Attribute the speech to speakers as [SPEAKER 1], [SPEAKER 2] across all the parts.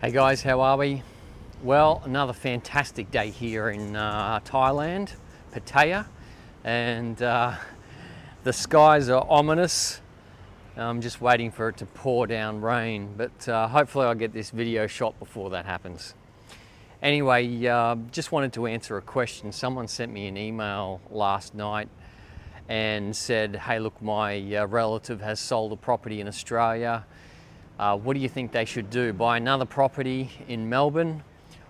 [SPEAKER 1] Hey guys, how are we? Well, another fantastic day here in Thailand, Pattaya, and the skies are ominous. I'm just waiting for it to pour down rain, but hopefully I'll get this video shot before that happens. Anyway, just wanted to answer a question. Someone sent me an email last night and said, hey look, my relative has sold a property in Australia. What do you think they should do? Buy another property in Melbourne,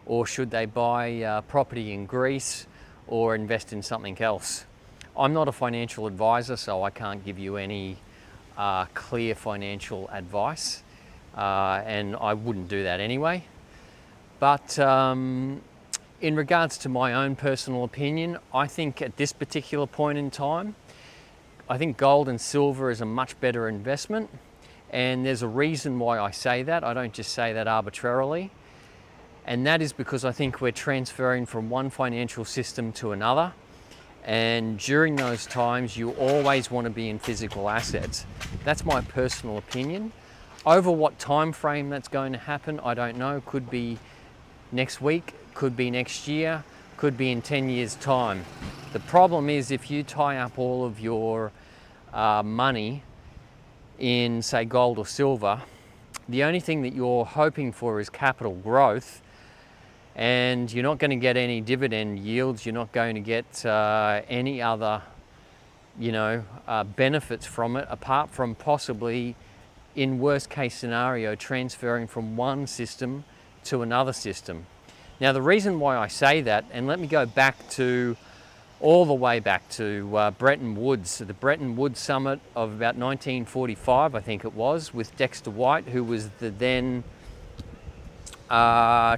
[SPEAKER 1] or should they buy property in Greece or invest in something else? I'm not a financial advisor, so I can't give you any clear financial advice, and I wouldn't do that anyway. But in regards to my own personal opinion, I think at this particular point in time, I think gold and silver is a much better investment. And there's a reason why I say that. I don't just say that arbitrarily. And that is because I think we're transferring from one financial system to another. And during those times, you always want to be in physical assets. That's my personal opinion. Over what time frame that's going to happen, I don't know. Could be next week, could be next year, could be in 10 years' time. The problem is if you tie up all of your money in, say, gold or silver, the only thing that you're hoping for is capital growth, and you're not going to get any dividend yields. You're not going to get any other, benefits from it, apart from possibly, in worst case scenario, transferring from one system to another system. Now, the reason why I say that, and let me go back to all the way back to Bretton Woods, the Bretton Woods Summit of about 1945, I think it was, with Dexter White, who was the then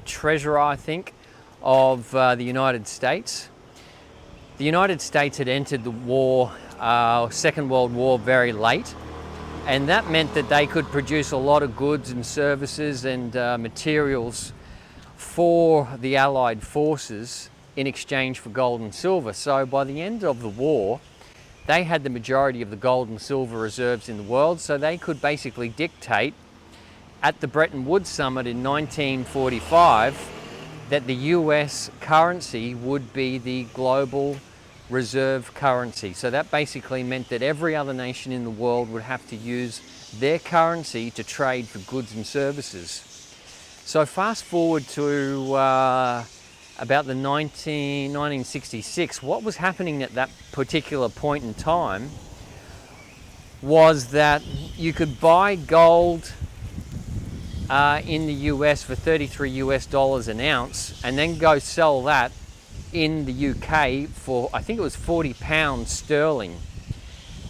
[SPEAKER 1] treasurer, I think, of the United States. The United States had entered the war, Second World War, very late, and that meant that they could produce a lot of goods and services and materials for the Allied forces in exchange for gold and silver. So by the end of the war, they had the majority of the gold and silver reserves in the world, so they could basically dictate at the Bretton Woods Summit in 1945 that the US currency would be the global reserve currency. So that basically meant that every other nation in the world would have to use their currency to trade for goods and services. So fast forward to about the 1966, what was happening at that particular point in time was that you could buy gold in the US for $33 an ounce and then go sell that in the UK for, I think it was £40 sterling.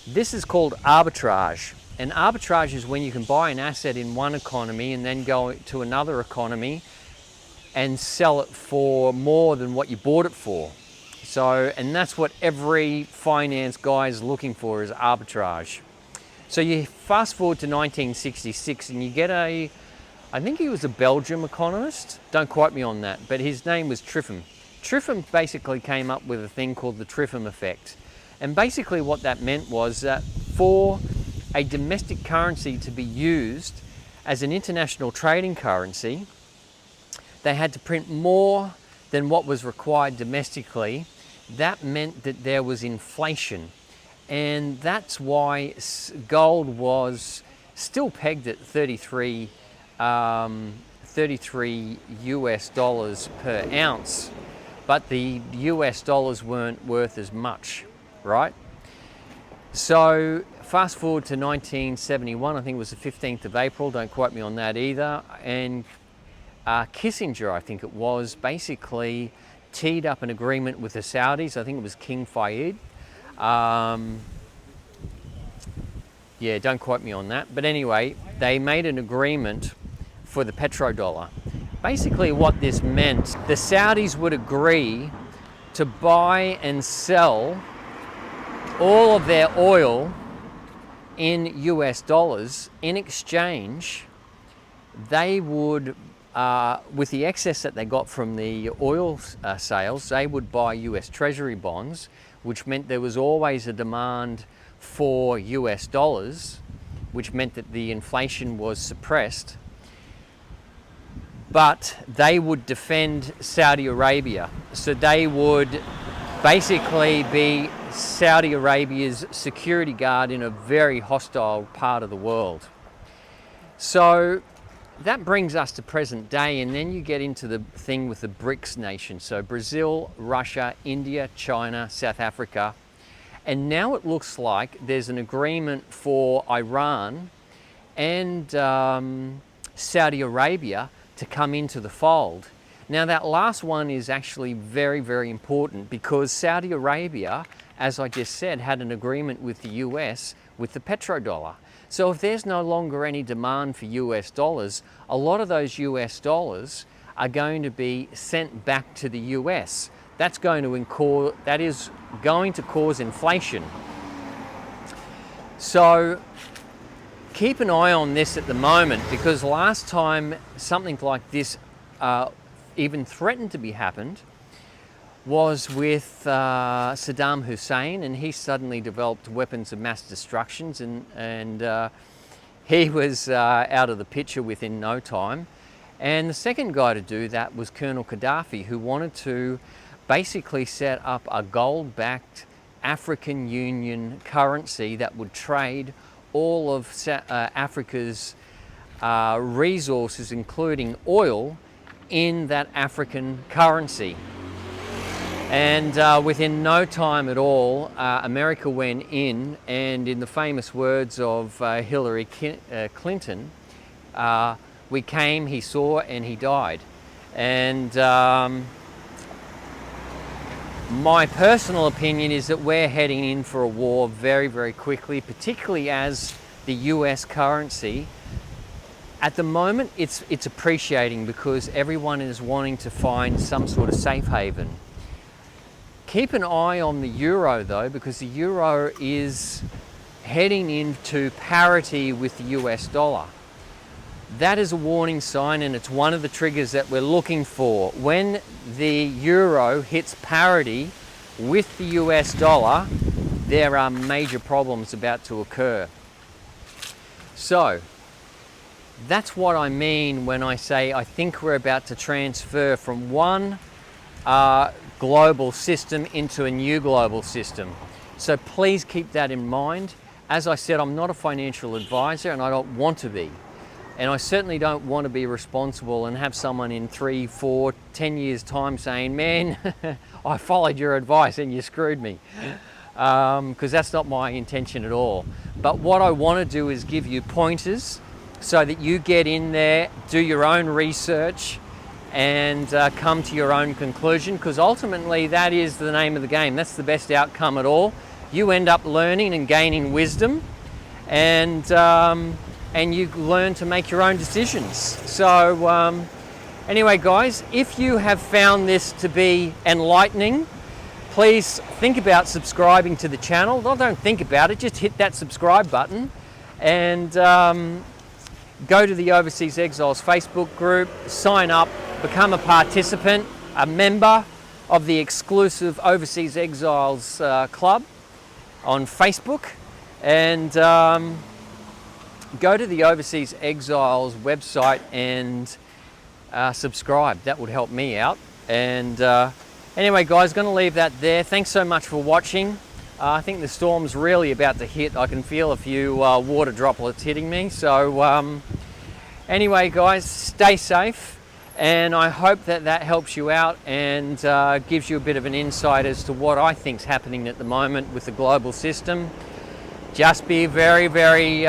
[SPEAKER 1] This is called arbitrage. And arbitrage is when you can buy an asset in one economy and then go to another economy and sell it for more than what you bought it for. So, and that's what every finance guy is looking for, is arbitrage. So you fast forward to 1966 and you get I think he was a Belgian economist, don't quote me on that, but his name was Triffin. Triffin basically came up with a thing called the Triffin effect. And basically what that meant was that for a domestic currency to be used as an international trading currency, they had to print more than what was required domestically. That meant that there was inflation. And that's why gold was still pegged at 33 US dollars per ounce, but the US dollars weren't worth as much, right? So fast forward to 1971, I think it was the 15th of April, don't quote me on that either, and Kissinger, I think it was, basically teed up an agreement with the Saudis. I think it was King Fayed. Yeah, don't quote me on that. But anyway, they made an agreement for the petrodollar. Basically what this meant, the Saudis would agree to buy and sell all of their oil in US dollars. In exchange, they would, with the excess that they got from the oil sales, they would buy US Treasury bonds, which meant there was always a demand for US dollars, which meant that the inflation was suppressed. but they would defend Saudi Arabia. So they would basically be Saudi Arabia's security guard in a very hostile part of the world. So that brings us to present day, and then you get into the thing with the BRICS nations. So Brazil, Russia, India, China, South Africa. And now it looks like there's an agreement for Iran and Saudi Arabia to come into the fold. Now that last one is actually very, very important, because Saudi Arabia, as I just said, had an agreement with the US with the petrodollar. So if there's no longer any demand for US dollars, a lot of those US dollars are going to be sent back to the US. That is going to cause inflation. So keep an eye on this at the moment, because last time something like this even threatened to be happened was with Saddam Hussein, and he suddenly developed weapons of mass destruction, and he was out of the picture within no time. And the second guy to do that was Colonel Gaddafi, who wanted to basically set up a gold-backed African Union currency that would trade all of Africa's resources, including oil, in that African currency. And within no time at all, America went in, and in the famous words of Hillary Clinton, we came, he saw, and he died. And my personal opinion is that we're heading in for a war very, very quickly, particularly as the US currency, at the moment, it's appreciating because everyone is wanting to find some sort of safe haven. Keep an eye on the euro though, because the euro is heading into parity with the US dollar. That is a warning sign, and it's one of the triggers that we're looking for. When the euro hits parity with the US dollar, there are major problems about to occur. So that's what I mean when I say I think we're about to transfer from one global system into a new global system. So please keep that in mind. As I said, I'm not a financial advisor, and I don't want to be. And I certainly don't want to be responsible and have someone in 3, 4, 10 years time saying, man, I followed your advice and you screwed me. Because that's not my intention at all. But what I want to do is give you pointers so that you get in there, do your own research, and come to your own conclusion, because ultimately that is the name of the game. That's the best outcome at all. You end up learning and gaining wisdom, and you learn to make your own decisions. So anyway guys, if you have found this to be enlightening, please think about subscribing to the channel. Well, don't think about it, just hit that subscribe button, and go to the Overseas Exiles Facebook group, sign up, become a participant, a member of the exclusive Overseas Exiles Club on Facebook, and go to the Overseas Exiles website and subscribe. That would help me out. And anyway guys, going to leave that there. Thanks so much for watching. I think the storm's really about to hit. I can feel a few water droplets hitting me. So anyway guys, stay safe, and I hope that that helps you out and gives you a bit of an insight as to what I think is happening at the moment with the global system. Just be very, very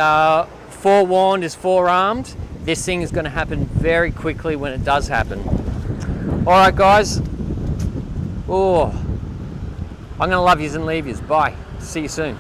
[SPEAKER 1] forewarned is forearmed. This thing is going to happen very quickly when it does happen. All right guys, I'm going to love yous and leave yous. Bye. See you soon.